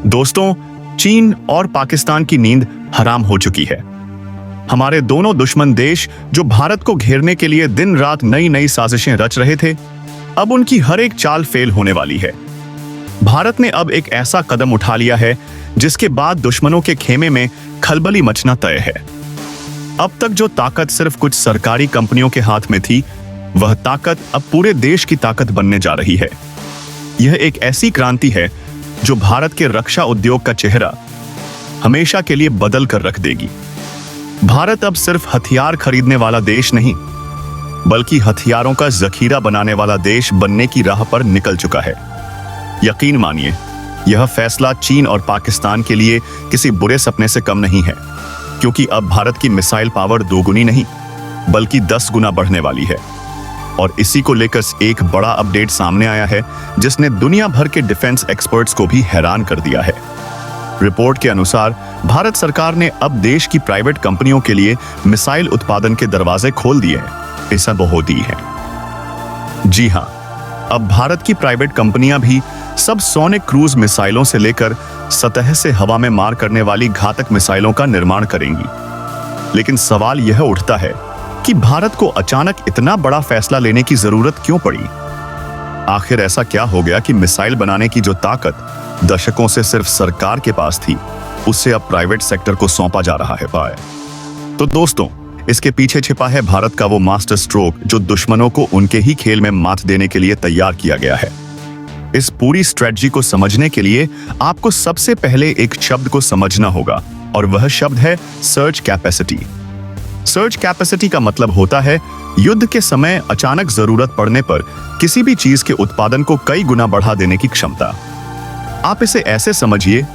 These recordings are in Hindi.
दोस्तों, चीन और पाकिस्तान की नींद हराम हो चुकी है। हमारे दोनों दुश्मन देश जो भारत को घेरने के लिए दिन रात नई नई साजिशें रच रहे थे, अब उनकी हर एक चाल फेल होने वाली है। भारत ने अब एक ऐसा कदम उठा लिया है जिसके बाद दुश्मनों के खेमे में खलबली मचना तय है। अब तक जो ताकत सिर्फ कुछ सरकारी कंपनियों के हाथ में थी, वह ताकत अब पूरे देश की ताकत बनने जा रही है। यह एक ऐसी क्रांति है जो भारत के रक्षा उद्योग का चेहरा हमेशा के लिए बदल कर रख देगी। भारत अब सिर्फ हथियार खरीदने वाला देश नहीं, बल्कि हथियारों का जखीरा बनाने वाला देश बनने की राह पर निकल चुका है। यकीन मानिए, यह फैसला चीन और पाकिस्तान के लिए किसी बुरे सपने से कम नहीं है, क्योंकि अब भारत की मिसाइल पावर दोगुनी नहीं बल्कि 10 गुना बढ़ने वाली है। और इसी को लेकर एक बड़ा अपडेट सामने आया है जिसने दुनिया भर के डिफेंस एक्सपर्ट्स को भी हैरान कर दिया है। रिपोर्ट के अनुसार भारत सरकार ने अब देश की प्राइवेट कंपनियों के लिए मिसाइल उत्पादन के दरवाजे खोल दिए हैं। ऐसा बहुत ही है। जी हां, अब भारत की प्राइवेट कंपनियां भी सब सोनिक क्रूज मिसाइलों से लेकर सतह से हवा में मार करने वाली घातक मिसाइलों का निर्माण करेंगी। लेकिन सवाल यह उठता है कि भारत को अचानक इतना बड़ा फैसला लेने की जरूरत क्यों पड़ी? आखिर ऐसा क्या हो गया कि मिसाइल बनाने की जो ताकत दशकों से सिर्फ सरकार के पास थी, उससे अब प्राइवेट सेक्टर को सौंपा जा रहा है। तो दोस्तों, इसके पीछे छिपा है भारत का वो मास्टर स्ट्रोक जो दुश्मनों को उनके ही खेल में मात देने के लिए तैयार किया गया है। इस पूरी स्ट्रेटजी को समझने के लिए आपको सबसे पहले एक शब्द को समझना होगा, और वह शब्द है सर्ज कैपेसिटी। सर्ज कैपेसिटी का मतलब होता है युद्ध के समय अचानक जरूरत पड़ने पर किसी भी चीज के उत्पादन को कई गुना बढ़ा देने की क्षमता। आप इसे ऐसे समझिए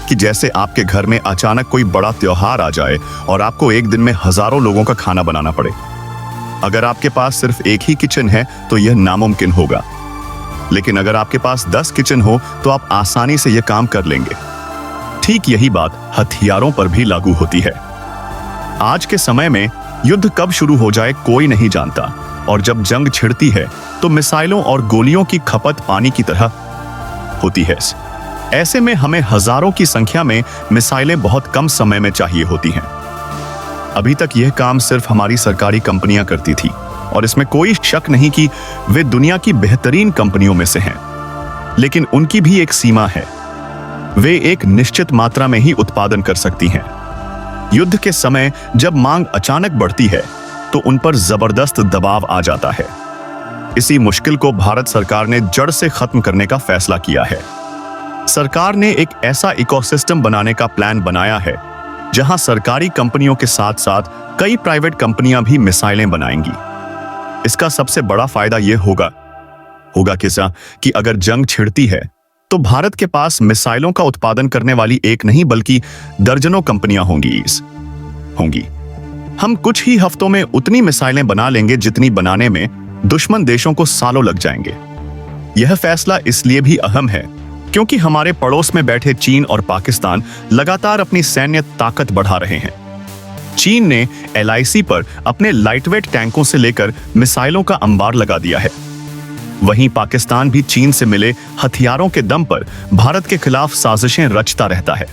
कि जैसे आपके घर में अचानक कोई बड़ा त्योहार आ जाए और आपको एक दिन में हजारों लोगों का खाना बनाना पड़े। अगर आपके पास सिर्फ एक ही किचन है तो यह नामुमकिन होगा, लेकिन अगर आपके पास 10 किचन हो तो आप आसानी से यह काम कर लेंगे। ठीक यही बात हथियारों पर भी लागू होती है। आज के समय में युद्ध कब शुरू हो जाए कोई नहीं जानता, और जब जंग छिड़ती है तो मिसाइलों और गोलियों की खपत पानी की तरह होती है। ऐसे में हमें हजारों की संख्या में मिसाइलें बहुत कम समय में चाहिए होती हैं। अभी तक यह काम सिर्फ हमारी सरकारी कंपनियां करती थी, और इसमें कोई शक नहीं कि वे दुनिया की बेहतरीन कंपनियों में से हैं। लेकिन उनकी भी एक सीमा है। वे एक निश्चित मात्रा में ही उत्पादन कर सकती हैं। युद्ध के समय जब मांग अचानक बढ़ती है तो उन पर जबरदस्त दबाव आ जाता है। इसी मुश्किल को भारत सरकार ने जड़ से खत्म करने का फैसला किया है। सरकार ने एक ऐसा इकोसिस्टम बनाने का प्लान बनाया है जहां सरकारी कंपनियों के साथ साथ कई प्राइवेट कंपनियां भी मिसाइलें बनाएंगी। इसका सबसे बड़ा फायदा यह होगा कि अगर जंग छिड़ती है तो भारत के पास मिसाइलों का उत्पादन करने वाली एक नहीं बल्कि दर्जनों कंपनियां होंगी। हम कुछ ही हफ्तों में उतनी मिसाइलें बना लेंगे जितनी बनाने में दुश्मन देशों को सालों लग जाएंगे। यह फैसला इसलिए भी अहम है क्योंकि हमारे पड़ोस में बैठे चीन और पाकिस्तान लगातार अपनी सैन्य ताकत बढ़ा रहे हैं। चीन ने LIC पर अपने लाइटवेट टैंकों से लेकर मिसाइलों का अंबार लगा दिया है। वहीं पाकिस्तान भी चीन से मिले हथियारों के दम पर भारत के खिलाफ साजिशें रचता रहता है।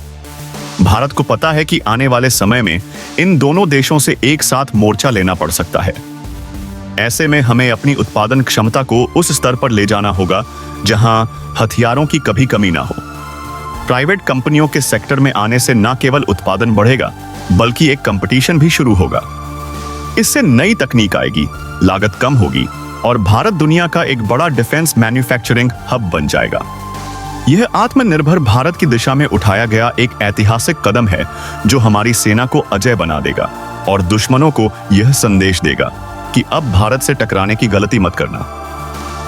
भारत को पता है कि आने वाले समय में इन दोनों देशों से एक साथ मोर्चा लेना पड़ सकता है। ऐसे में हमें अपनी उत्पादन क्षमता को उस स्तर पर ले जाना होगा जहां हथियारों की कभी कमी ना हो। प्राइवेट कंपनियों के सेक्टर में आने से न केवल उत्पादन बढ़ेगा बल्कि एक कंपटीशन भी शुरू होगा। इससे नई तकनीक आएगी, लागत कम होगी और भारत दुनिया का एक बड़ा डिफेंस मैन्युफैक्चरिंग हब बन जाएगा। यह आत्मनिर्भर भारत की दिशा में उठाया गया एक ऐतिहासिक कदम है जो हमारी सेना को अजेय बना देगा और दुश्मनों को यह संदेश देगा कि अब भारत से टकराने की गलती मत करना।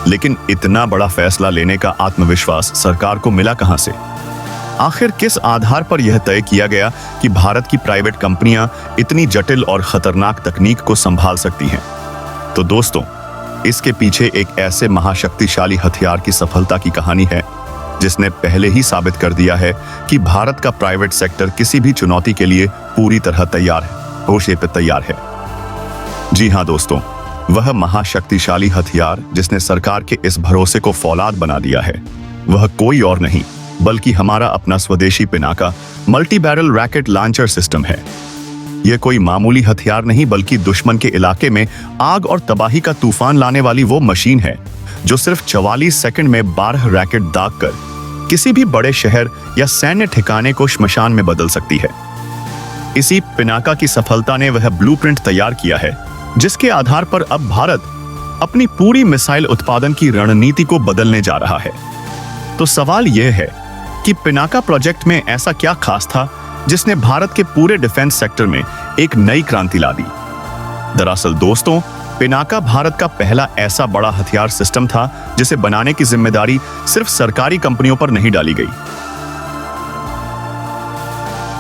लेकिन इतना बड़ा फैसला लेने का आत्मविश्वास सरकार को मिला कहां से? आखिर किस आधार पर यह तय किया गया कि भारत की प्राइवेट कंपनियां इतनी जटिल और खतरनाक तकनीक को संभाल सकती हैं? तो दोस्तों, इसके पीछे एक ऐसे महाशक्तिशाली हथियार की सफलता की कहानी है जिसने पहले ही साबित कर दिया है कि भारत का प्राइवेट सेक्टर किसी भी चुनौती के लिए पूरी तरह तैयार है। जी हां दोस्तों, वह महाशक्तिशाली हथियार जिसने सरकार के इस भरोसे को फौलाद बना दिया है, वह कोई और नहीं बल्कि हमारा अपना स्वदेशी Pinaka multi barrel racket launcher system है। यह कोई मामूली हथियार नहीं बल्कि दुश्मन के इलाके में आग और तबाही का तूफान लाने वाली वो मशीन है जो सिर्फ 44 सेकंड में 12 रैकेट दागकर किसी भी बड़े शहर या सैन्य ठिकाने को श्मशान में बदल सकती है। इसी पिनाका की सफलता ने वह ब्लूप्रिंट तैयार किया है जिसके आधार पर अब भारत अपनी पूरी मिसाइल उत्पादन की रणनीति को बदलने जा रहा है। तो सवाल यह है कि पिनाका प्रोजेक्ट में ऐसा क्या खास था जिसने भारत के पूरे डिफेंस सेक्टर में एक नई क्रांति ला दी। दरअसल दोस्तों, पिनाका भारत का पहला ऐसा बड़ा हथियार सिस्टम था जिसे बनाने की जिम्मेदारी सिर्फ सरकारी कंपनियों पर नहीं डाली गई,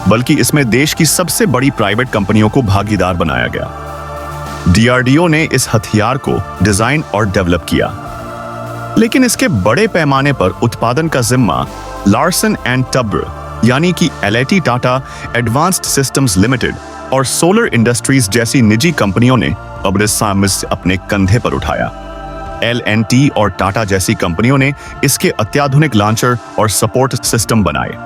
बल्कि इसमें देश की सबसे बड़ी प्राइवेट कंपनियों को भागीदार बनाया गया। डीआरडीओ ने इस हथियार को डिजाइन और डेवलप किया, लेकिन इसके बड़े पैमाने पर उत्पादन का जिम्मा लार्सन एंड टब्र यानी कि LIT Tata advanced systems limited और सोलर इंडस्ट्रीज जैसी निजी कंपनियों ने अब अपने कंधे पर उठाया। एल&टी और टाटा जैसी कंपनियों ने इसके अत्याधुनिक लॉन्चर और सपोर्ट सिस्टम बनाए,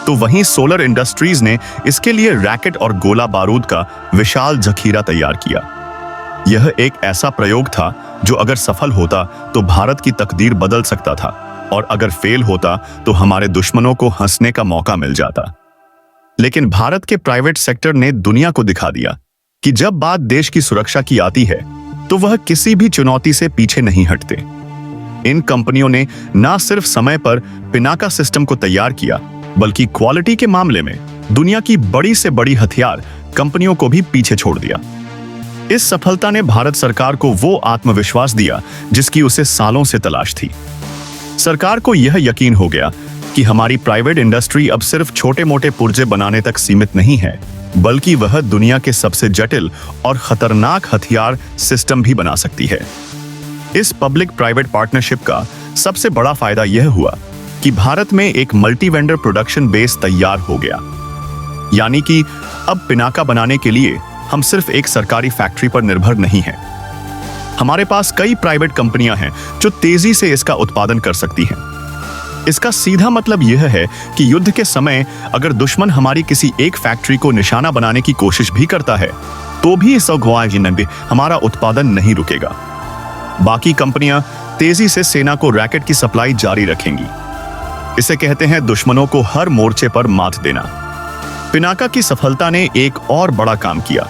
तो वहीं सोलर इंडस्ट्रीज ने इसके लिए रैकेट और गोला बारूद का विशाल जखीरा तैयार किया। यह एक ऐसा प्रयोग था जो अगर सफल होता तो भारत की तकदीर बदल सकता था, और अगर फेल होता तो हमारे दुश्मनों को हंसने का मौका मिल जाता। लेकिन भारत के प्राइवेट सेक्टर ने दुनिया को दिखा दिया कि जब बात देश की सुरक्षा की आती है तो वह किसी भी चुनौती से पीछे नहीं हटते। इन कंपनियों ने न सिर्फ समय पर पिनाका सिस्टम को तैयार किया, बल्कि क्वालिटी के मामले में दुनिया की बड़ी से बड़ी हथियार कंपनियों को भी पीछे छोड़ दिया। इस सफलता ने भारत सरकार को वो आत्मविश्वास दिया जिसकी उसे सालों से तलाश थी। सरकार को यह यकीन हो गया कि हमारी प्राइवेट इंडस्ट्री अब सिर्फ छोटे मोटे पुर्जे बनाने तक सीमित नहीं है, बल्कि वह दुनिया के सबसे जटिल और खतरनाक हथियार सिस्टम भी बना सकती है। इस पब्लिक प्राइवेट पार्टनरशिप का सबसे बड़ा फायदा यह हुआ कि भारत में एक मल्टी वेंडर प्रोडक्शन बेस तैयार हो गया, यानी कि अब पिनाका बनाने के लिए हम सिर्फ एक सरकारी फैक्ट्री पर निर्भर नहीं हैं। हमारे पास कई प्राइवेट कंपनियां हैं जो तेजी से इसका उत्पादन कर सकती हैं। इसका सीधा मतलब यह है कि युद्ध के समय अगर दुश्मन हमारी किसी एक फैक्ट्री को निशाना बनाने की कोशिश भी करता है तो भी इस हमारा उत्पादन नहीं रुकेगा। बाकी कंपनियां तेजी से सेना को रैकेट की सप्लाई जारी रखेंगी। इसे कहते हैं दुश्मनों को हर मोर्चे पर मात देना। पिनाका की सफलता ने एक और बड़ा काम किया।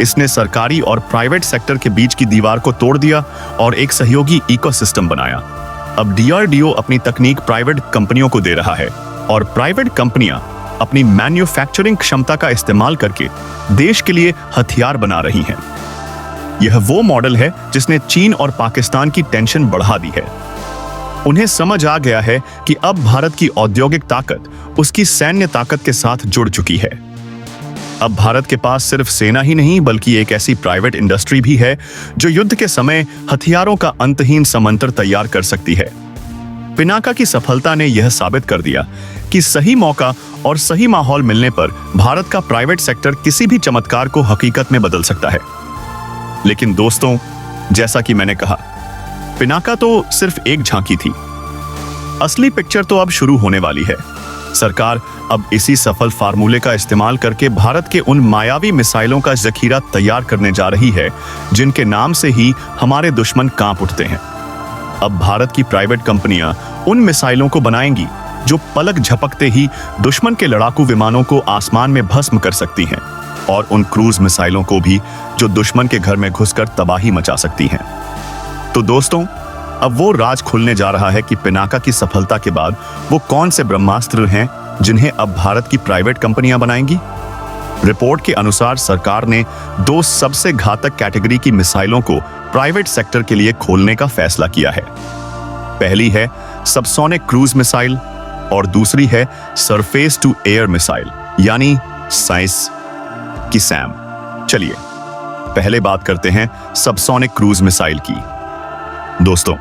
इसने सरकारी और प्राइवेट सेक्टर के बीच की दीवार को तोड़ दिया और एक सहयोगी इकोसिस्टम बनाया। अब डीआरडीओ अपनी तकनीक प्राइवेट कंपनियों को दे रहा है और प्राइवेट कंपनियां अपनी मैन्युफैक्चरिंग क्षमता का इस्तेमाल करके देश के लिए हथियार बना रही हैं। यह वो मॉडल है जिसने चीन और पाकिस्तान की टेंशन बढ़ा दी है। उन्हें समझ आ गया है कि अब भारत की औद्योगिक ताकत उसकी सैन्य ताकत के साथ जुड़ चुकी है। अब भारत के पास सिर्फ सेना ही नहीं बल्कि एक ऐसी प्राइवेट इंडस्ट्री भी है जो युद्ध के समय हथियारों का अंतहीन समंदर तैयार कर सकती है। पिनाका की सफलता ने यह साबित कर दिया कि सही मौका और सही माहौल मिलने पर भारत का प्राइवेट सेक्टर किसी भी चमत्कार को हकीकत में बदल सकता है। लेकिन दोस्तों, जैसा कि मैंने कहा, पिनाका तो सिर्फ एक झांकी थी। असली पिक्चर तो अब शुरू होने वाली है। सरकार अब इसी सफल फार्मूले का इस्तेमाल करके भारत के उन मायावी मिसाइलों का जखीरा तैयार करने जा रही है जिनके नाम से ही हमारे दुश्मन कांप उठते हैं। अब भारत की प्राइवेट कंपनियां उन मिसाइलों को बनाएंगी जो पलक झपकते ही दुश्मन के लड़ाकू विमानों को आसमान में भस्म कर सकती हैं, और उन क्रूज मिसाइलों को भी जो दुश्मन के घर में घुसकर तबाही मचा सकती हैं। तो दोस्तों, अब वो राज खुलने जा रहा है कि पिनाका की सफलता के बाद वो कौन से ब्रह्मास्त्र हैं जिन्हें अब भारत की प्राइवेट कंपनियां बनाएंगी। रिपोर्ट के अनुसार सरकार ने 2 सबसे घातक कैटेगरी की मिसाइलों को प्राइवेट सेक्टर के लिए खोलने का फैसला किया है। पहली है सबसोनिक क्रूज मिसाइल और दूसरी है सरफेस टू एयर मिसाइल यानी साइस की सैम। चलिए पहले बात करते हैं सबसोनिक क्रूज मिसाइल की। दोस्तों,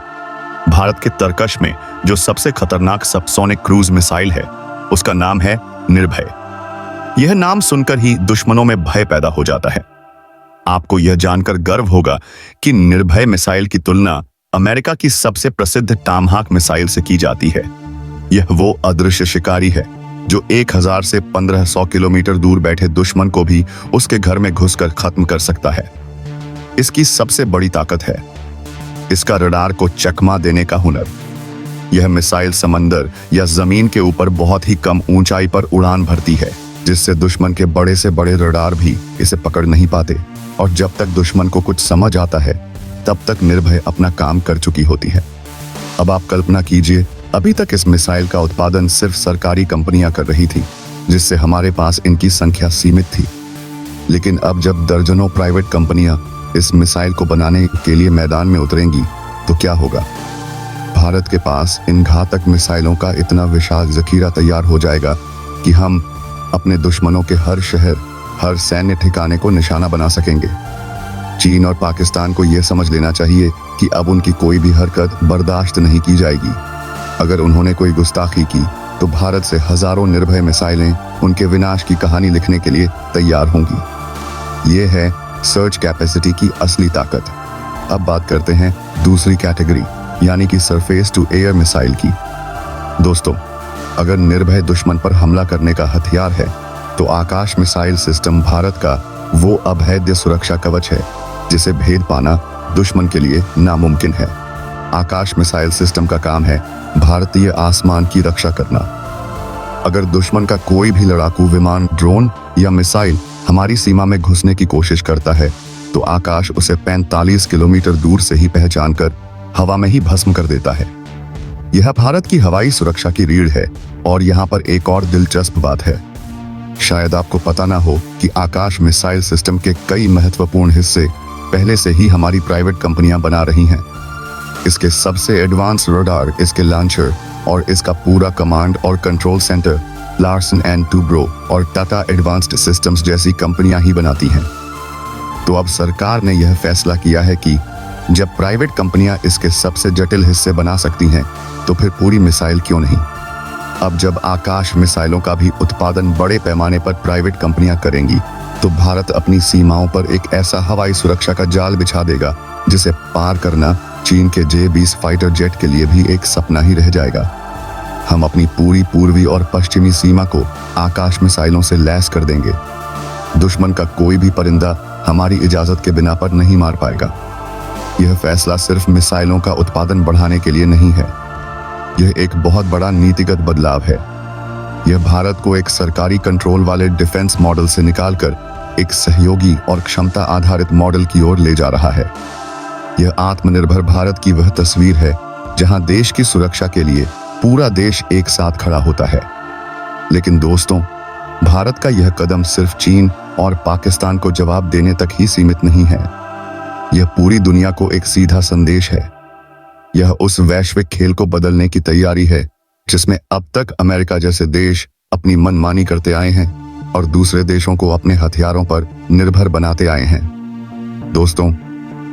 भारत के तरकश में जो सबसे खतरनाक सबसोनिक क्रूज मिसाइल है उसका नाम है निर्भय। यह नाम सुनकर ही दुश्मनों में भय पैदा हो जाता है। आपको यह जानकर गर्व होगा कि निर्भय मिसाइल की तुलना अमेरिका की सबसे प्रसिद्ध टॉमहाक मिसाइल से की जाती है। यह वो अदृश्य शिकारी है जो 1000 से 1500 किलोमीटर दूर बैठे दुश्मन को भी उसके घर में घुसकर खत्म कर सकता है। इसकी सबसे बड़ी ताकत है इसका रडार को चकमा देने का हुनर। यह मिसाइल समंदर या जमीन के ऊपर बहुत ही कम ऊंचाई पर उड़ान भरती है, जिससे दुश्मन के बड़े से बड़े रडार भी इसे पकड़ नहीं पाते। और जब तक दुश्मन को कुछ समझ आता है तब तक निर्भय अपना काम कर चुकी होती है। अब आप कल्पना कीजिए, अभी तक इस मिसाइल का उत्पादन सिर्फ सरकारी कंपनियां कर रही थी, जिससे हमारे पास इनकी संख्या सीमित थी। लेकिन अब जब दर्जनों प्राइवेट कंपनियां इस मिसाइल को बनाने के लिए मैदान में उतरेंगी तो क्या होगा? भारत के पास इन घातक मिसाइलों का इतना विशाल जखीरा तैयार हो जाएगा कि हम अपने दुश्मनों के हर शहर, हर सैन्य ठिकाने को निशाना बना सकेंगे। चीन और पाकिस्तान को यह समझ लेना चाहिए कि अब उनकी कोई भी हरकत बर्दाश्त नहीं की जाएगी। अगर उन्होंने कोई गुस्ताखी की तो भारत से हजारों निर्भय मिसाइलें उनके विनाश की कहानी लिखने के लिए तैयार होंगी। ये है सर्च कैपेसिटी की असली ताकत। अब बात करते हैं दूसरी कैटेगरी, यानी कि सरफेस टू एयर मिसाइल की। दोस्तों, अगर निर्भय दुश्मन पर हमला करने का हथियार है तो आकाश मिसाइल सिस्टम भारत का वो अभेद्य सुरक्षा कवच है जिसे भेद पाना दुश्मन के लिए नामुमकिन है। आकाश मिसाइल सिस्टम का काम है भारतीय आसमान की रक्षा करना। अगर दुश्मन का कोई भी लड़ाकू विमान, ड्रोन या मिसाइल हमारी सीमा में घुसने की कोशिश करता है तो आकाश उसे 45 किलोमीटर दूर से ही पहचान कर हवा में ही भस्म कर देता है। यह भारत की हवाई सुरक्षा की रीढ़ है। और यहाँ पर एक और दिलचस्प बात है, शायद आपको पता ना हो कि आकाश मिसाइल सिस्टम के कई महत्वपूर्ण हिस्से पहले से ही हमारी प्राइवेट कंपनियां बना रही हैं। इसके सबसे एडवांस रडार, इसके लॉन्चर और इसका पूरा कमांड और control centre Larsen and Toubro और टाटा एडवांस्ड सिस्टम्स जैसी कंपनियां ही बनाती हैं। तो अब सरकार ने यह फैसला किया है कि जब प्राइवेट कंपनियां इसके सबसे जटिल हिस्से बना सकती हैं तो फिर पूरी मिसाइल क्यों नहीं। अब जब आकाश मिसाइलों का भी उत्पादन बड़े पैमाने पर प्राइवेट कंपनियां करेंगी तो भारत अपनी सीमाओं पर एक ऐसा हवाई सुरक्षा का जाल बिछा देगा जिसे पार करना चीन के J-20 फाइटर जेट के लिए भी एक सपना ही रह जाएगा। हम अपनी पूरी पूर्वी और पश्चिमी सीमा को आकाश मिसाइलों से लैस कर देंगे। दुश्मन का कोई भी परिंदा हमारी इजाजत के बिना पर नहीं मार पाएगा। यह फैसला सिर्फ मिसाइलों का उत्पादन बढ़ाने के लिए नहीं है, यह एक बहुत बड़ा नीतिगत बदलाव है। यह भारत को एक सरकारी कंट्रोल वाले डिफेंस मॉडल से निकालकर एक सहयोगी और क्षमता आधारित मॉडल की ओर ले जा रहा है। यह आत्मनिर्भर भारत की वह तस्वीर है जहां देश की सुरक्षा के लिए पूरा देश एक साथ खड़ा होता है। लेकिन दोस्तों, भारत का यह कदम सिर्फ चीन और पाकिस्तान को जवाब देने तक ही सीमित नहीं है। यह पूरी दुनिया को एक सीधा संदेश है। यह उस वैश्विक खेल को बदलने की तैयारी है जिसमें अब तक अमेरिका जैसे देश अपनी मनमानी करते आए हैं और दूसरे देशों को अपने हथियारों पर निर्भर बनाते आए हैं। दोस्तों,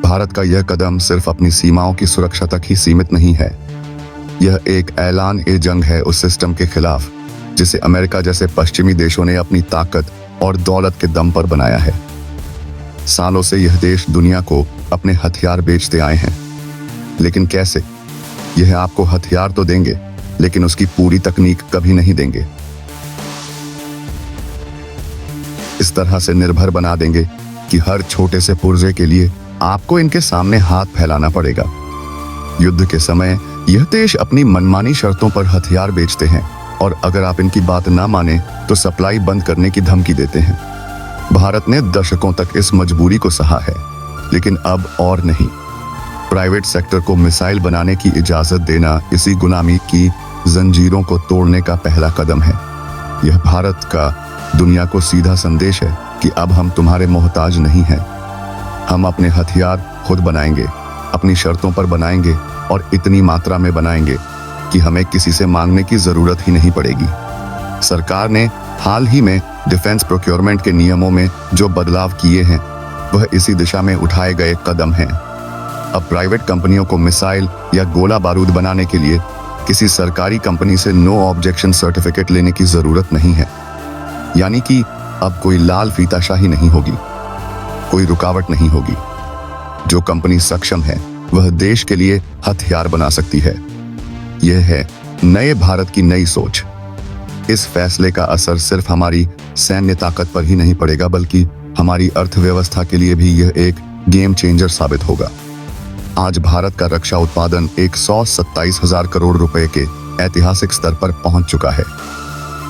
भारत का यह कदम सिर्फ अपनी सीमाओं की सुरक्षा तक ही सीमित नहीं है। यह एक ऐलान ए जंग है उस सिस्टम के खिलाफ जिसे अमेरिका जैसे पश्चिमी देशों ने अपनी ताकत और दौलत के दम पर बनाया है। सालों से यह देश दुनिया को अपने हथियार बेचते आए हैं, लेकिन कैसे? यह आपको हथियार तो देंगे लेकिन उसकी पूरी तकनीक कभी नहीं देंगे। इस तरह से निर्भर बना देंगे कि हर छोटे से पुर्जे के लिए आपको इनके सामने हाथ फैलाना पड़ेगा। युद्ध के समय यह देश अपनी मनमानी शर्तों पर हथियार बेचते हैं और अगर आप इनकी बात ना माने तो सप्लाई बंद करने की धमकी देते हैं। भारत ने दशकों तक इस मजबूरी को सहा है, लेकिन अब और नहीं। प्राइवेट सेक्टर को मिसाइल बनाने की इजाजत देना इसी गुलामी की जंजीरों को तोड़ने का पहला कदम है। यह भारत का दुनिया को सीधा संदेश है कि अब हम तुम्हारे मोहताज नहीं हैं। हम अपने हथियार खुद बनाएंगे, अपनी शर्तों पर बनाएंगे और इतनी मात्रा में बनाएंगे कि हमें किसी से मांगने की जरूरत ही नहीं पड़ेगी। सरकार ने हाल ही में डिफेंस प्रोक्योरमेंट के नियमों में जो बदलाव किए हैं वह इसी दिशा में उठाए गए कदम हैं। अब प्राइवेट कंपनियों को मिसाइल या गोला बारूद बनाने के लिए किसी सरकारी कंपनी से नो ऑब्जेक्शन सर्टिफिकेट लेने की जरूरत नहीं है। यानी कि अब कोई लाल फीताशाही नहीं होगी, कोई रुकावट नहीं होगी। जो कंपनी सक्षम है वह देश के लिए हथियार बना सकती है। यह है नए भारत की नई सोच। इस फैसले का असर सिर्फ हमारी सैन्य ताकत पर ही नहीं पड़ेगा, बल्कि हमारी अर्थव्यवस्था के लिए भी यह एक गेम चेंजर साबित होगा। आज भारत का रक्षा उत्पादन 127,000 करोड़ रुपए के ऐतिहासिक स्तर पर पहुंच चुका है।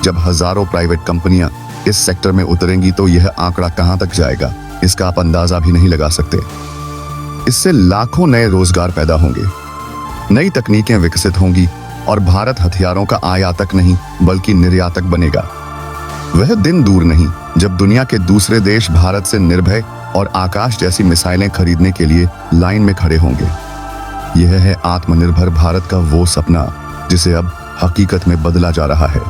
जब हजारों प्राइवेट कंपनियां इस सेक्टर में उतरेंगी तो यह आंकड़ा कहां तक जाएगा, इसका आप अंदाजा भी नहीं लगा सकते। इससे लाखों नए रोजगार पैदा होंगे, नई तकनीकें विकसित होंगी और भारत हथियारों का आयातक नहीं बल्कि निर्यातक बनेगा। वह दिन दूर नहीं जब दुनिया के दूसरे देश भारत से निर्भय और आकाश जैसी मिसाइलें खरीदने के लिए लाइन में खड़े होंगे। यह है आत्मनिर्भर भारत का वो सपना जिसे अब हकीकत में बदला जा रहा है।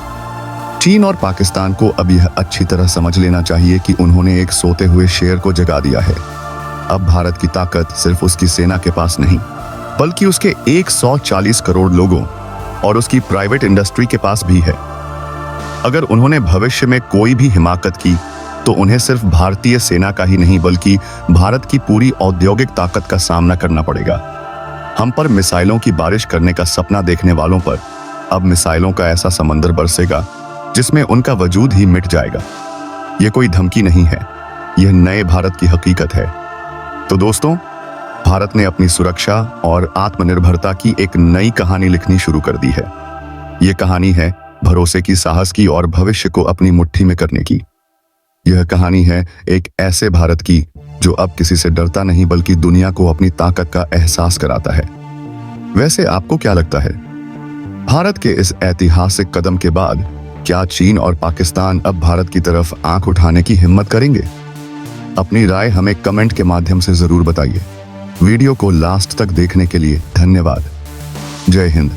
चीन और पाकिस्तान को अब यह अच्छी तरह समझ लेना चाहिए कि उन्होंने एक सोते हुए शेर को जगा दिया है। अब भारत की ताकत सिर्फ उसकी सेना के पास नहीं, बल्कि उसके 140 करोड़ लोगों और उसकी प्राइवेट इंडस्ट्री के पास भी है। अगर उन्होंने भविष्य में कोई भी हिमाकत की तो उन्हें सिर्फ भारतीय सेना का ही नहीं बल्कि भारत की पूरी औद्योगिक ताकत का सामना करना पड़ेगा। हम पर मिसाइलों की बारिश करने का सपना देखने वालों पर अब मिसाइलों का ऐसा समंदर बरसेगा जिसमें उनका वजूद ही मिट जाएगा। यह कोई धमकी नहीं है, यह नए भारत की हकीकत है। तो दोस्तों, भारत ने अपनी सुरक्षा और आत्मनिर्भरता की एक नई कहानी लिखनी शुरू कर दी है। यह कहानी है भरोसे की, साहस की और भविष्य को अपनी मुट्ठी में करने की। यह कहानी है एक ऐसे भारत की जो अब किसी से डरता नहीं बल्कि दुनिया को अपनी ताकत का एहसास कराता है। वैसे आपको क्या लगता है, भारत के इस ऐतिहासिक कदम के बाद क्या चीन और पाकिस्तान अब भारत की तरफ आंख उठाने की हिम्मत करेंगे? अपनी राय हमें कमेंट के माध्यम से जरूर बताइए। वीडियो को लास्ट तक देखने के लिए धन्यवाद। जय हिंद।